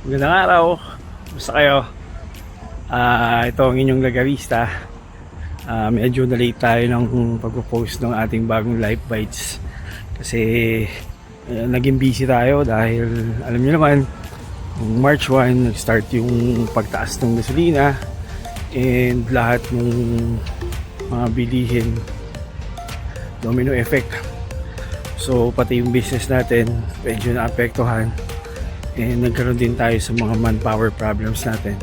Magandang araw. Basta kayo? Ito ang inyong lagarista. Medyo na-late tayo ng pagpo-post ng ating bagong Life Bites. Kasi naging busy tayo dahil alam niyo naman, March 1, nag-start yung pagtaas ng gasolina and lahat ng mga bilihin, domino effect. So pati yung business natin medyo naapektuhan. And nagkaroon din tayo sa mga manpower problems natin.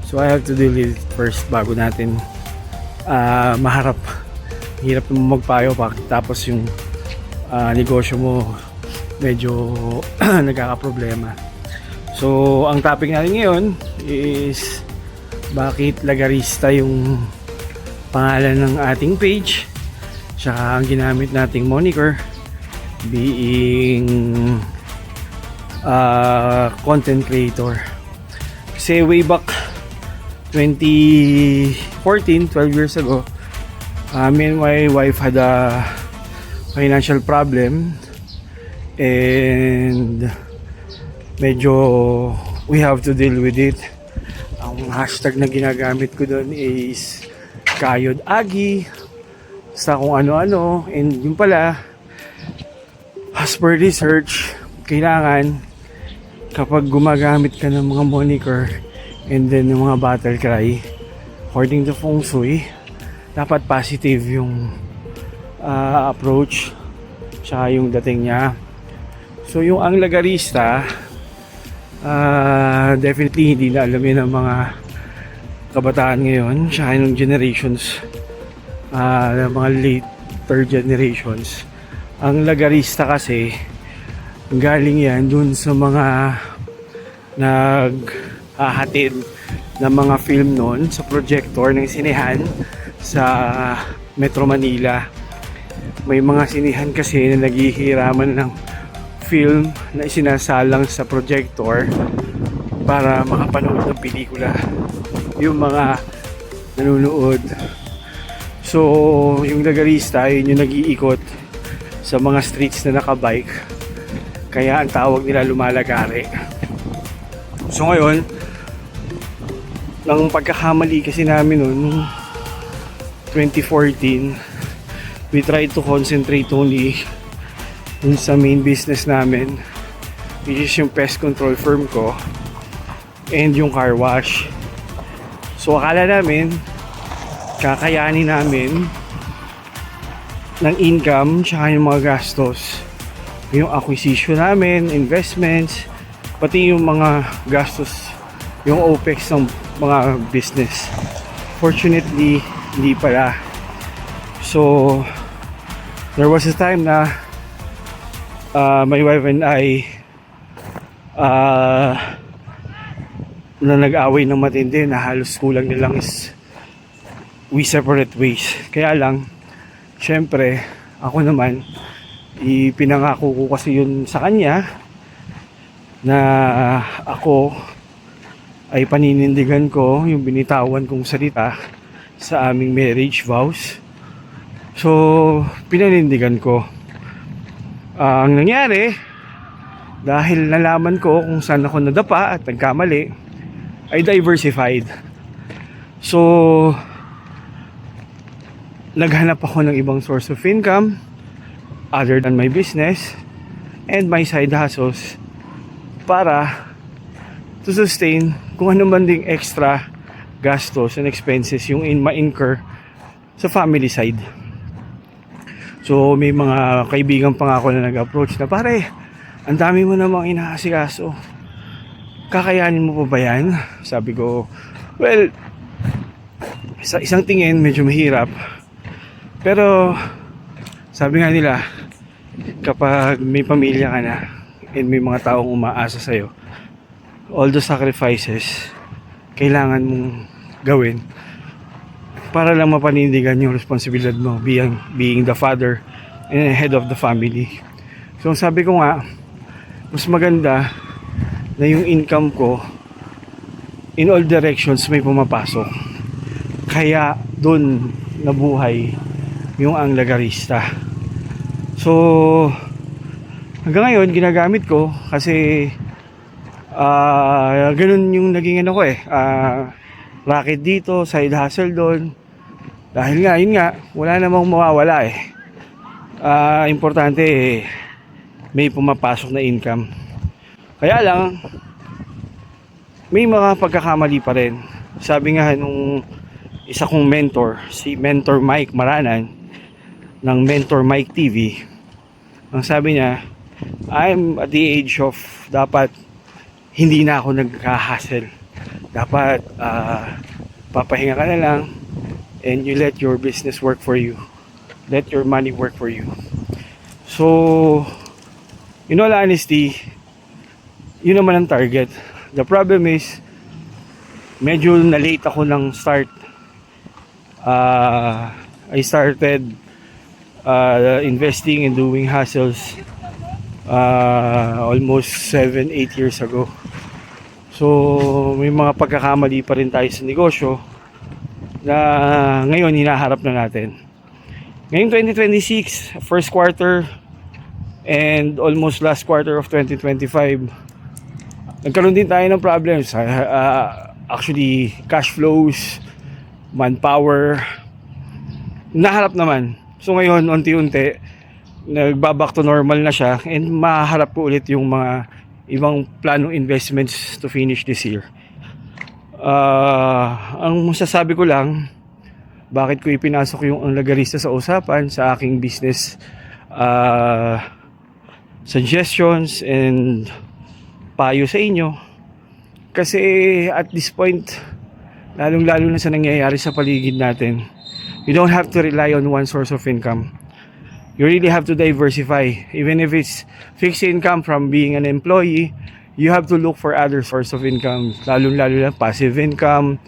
So I have to deal with it first bago natin maharap. Hirap naman magpayo tapos yung negosyo mo medyo nagkakaproblema. So ang topic natin ngayon is bakit lagarista yung pangalan ng ating page, tsaka ang ginamit nating moniker being content creator. Kasi way back 2014, 12 years ago, me and my wife had a financial problem and medyo we have to deal with it. Ang hashtag na ginagamit ko doon is Kayod Agi, sa kung ano-ano. And yun pala, as per research, kailangan kapag gumagamit ka ng mga moniker and then ng mga battle cry, according to Feng Shui, dapat positive yung approach tsaka yung dating niya. So yung ang lagarista, definitely hindi na alam yun ng mga kabataan ngayon tsaka yung generations, mga later generations. Ang lagarista kasi galing yan dun sa mga naghahatid ng mga film noon sa projector ng sinehan sa Metro Manila. May mga sinehan kasi na naghihiraman ng film na isinasalang sa projector para makapanood ng pelikula yung mga nanonood. So yung lagarista, yun yung nag-iikot sa mga streets na nakabike, kaya ang tawag nila lumalagari. So ngayon, nang pagkakamali kasi namin noon 2014, we tried to concentrate only dun sa main business namin, which is yung pest control firm ko and yung car wash. So akala namin kakayanin namin ng income tsaka yung mga gastos, yung acquisition namin, investments, pati yung mga gastos, yung OPEX ng mga business. Fortunately, hindi pala. So there was a time na my wife and I na nag-away ng matindi, na halos kulang na lang is we separate ways. Kaya lang, syempre, ako naman, ipinangako ko kasi yun sa kanya na ako ay paninindigan ko yung binitawan kong salita sa aming marriage vows. So, pinanindigan ko. Ang nangyari, dahil nalaman ko kung saan ako nadapa at nagkamali, ay diversified. So, naghanap ako ng ibang source of income other than my business and my side hustles para to sustain kung ano man ding extra gastos and expenses yung ma-incur sa family side. So may mga kaibigan pa nga ako na nag-approach na, pare, ang dami mo namang inaasikaso, kakayanin mo pa ba yan? Sabi ko, well, sa isang tingin medyo mahirap, pero sabi nga nila, kapag may pamilya ka na and may mga taong umaasa sa'yo, all the sacrifices kailangan mong gawin para lang mapanindigan yung responsibilidad mo being the father and head of the family. So sabi ko nga, mas maganda na yung income ko in all directions may pumapasok. Kaya doon nabuhay yung ang lagarista. So hanggang ngayon ginagamit ko kasi Ganun yung naging ano ko eh. Racket dito, side hustle doon. Dahil nga, yun nga, wala namang mawawala eh. Importante eh, may pumapasok na income. Kaya lang, may mga pagkakamali pa rin. Sabi nga nung isa kong mentor, si Mentor Mike Maranan ng Mentor Mike TV, ang sabi niya, I'm at the age of dapat hindi na ako nagka-hustle. Dapat papahinga ka na lang and you let your business work for you. Let your money work for you. So, in all honesty, yun naman ang target. The problem is, medyo na-late ako ng start. I started investing and doing hustles almost 7-8 years ago. So may mga pagkakamali pa rin tayo sa negosyo na ngayon hinaharap na natin. Ngayong 2026, first quarter and almost last quarter of 2025, nagkaroon din tayo ng problems. Actually, cash flows, manpower, naharap naman. So ngayon, unti-unti, nagbaback to normal na siya and maharap ko ulit yung mga ibang planong investments to finish this year. Ang masasabi ko lang, bakit ko ipinasok yung ang lagarista sa usapan sa aking business suggestions and payo sa inyo, kasi at this point, lalong lalo na sa nangyayari sa paligid natin, you don't have to rely on one source of income. You really have to diversify. Even if it's fixed income from being an employee, you have to look for other source of income, lalong lalo na passive income,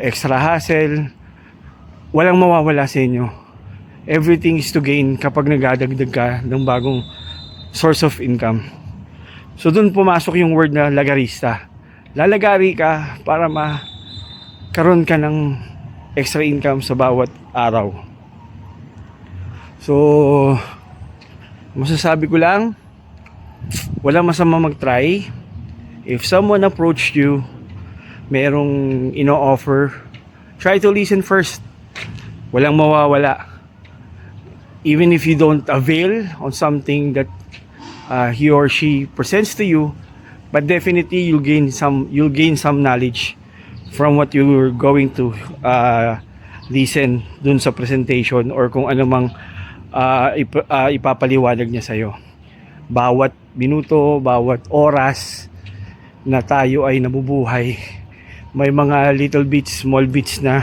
extra hustle. Walang mawawala sa inyo. Everything is to gain kapag nagdadagdag ka ng bagong source of income. So dun pumasok yung word na lagarista. Lalagari ka para makaroon ka ng extra income sa bawat araw. So masasabi ko lang, walang masama mag-try. If someone approached you, merong ino-offer, try to listen first. Walang mawawala. Even if you don't avail on something that he or she presents to you, but definitely you'll gain some knowledge from what you're going to listen dun sa presentation or kung ano mang ipapaliwanag niya sa'yo. Bawat minuto, bawat oras na tayo ay nabubuhay, may mga little bits, small bits na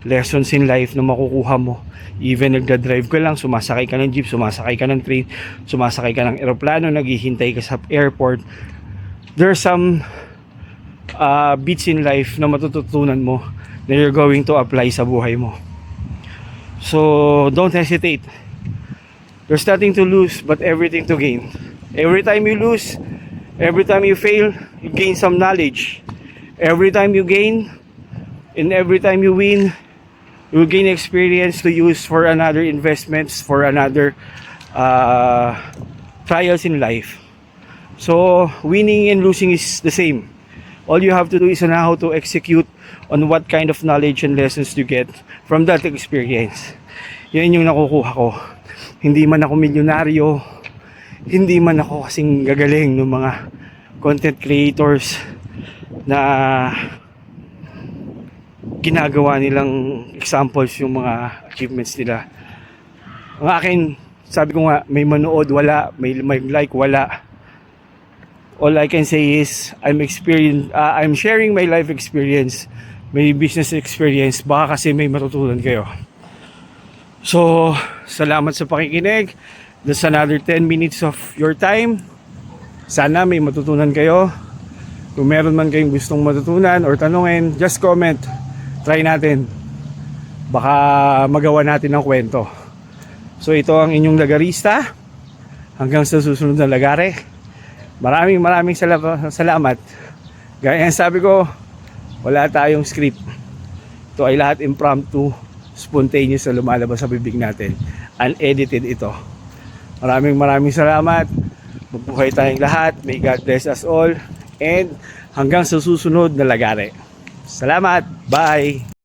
lessons in life na makukuha mo. Even nagdadrive ka lang, sumasakay ka ng jeep, sumasakay ka ng train, sumasakay ka ng eroplano, naghihintay ka sa airport, there's some bits in life na matututunan mo na you're going to apply sa buhay mo. So don't hesitate. There's nothing to lose but everything to gain. Every time you lose, every time you fail, you gain some knowledge. Every time you gain and every time you win, you gain experience to use for another investments, for another trials in life. So winning and losing is the same. All you have to do is on how to execute on what kind of knowledge and lessons you get from that experience. Yan yung nakukuha ko. Hindi man ako milyonaryo, hindi man ako kasing gagaling ng mga content creators na ginagawa nilang examples yung mga achievements nila. Ang akin, sabi ko nga, may manood, wala, may like, wala. All I can say is I'm sharing my life experience, my business experience, baka kasi may matutunan kayo. So, salamat sa pakikinig. That's another 10 minutes of your time. Sana may matutunan kayo. Kung meron man kayong gustong matutunan or tanungin, just comment. Try natin. Baka magawa natin ng kwento. So, ito ang inyong lagarista. Hanggang sa susunod na lagare. Maraming salamat. Gaya ng sabi ko, wala tayong script. Ito ay lahat impromptu, spontaneous na lumalabas sa bibig natin. Unedited ito. Maraming salamat. Mabuhay tayong lahat. May God bless us all. And hanggang sa susunod na lagare. Salamat! Bye!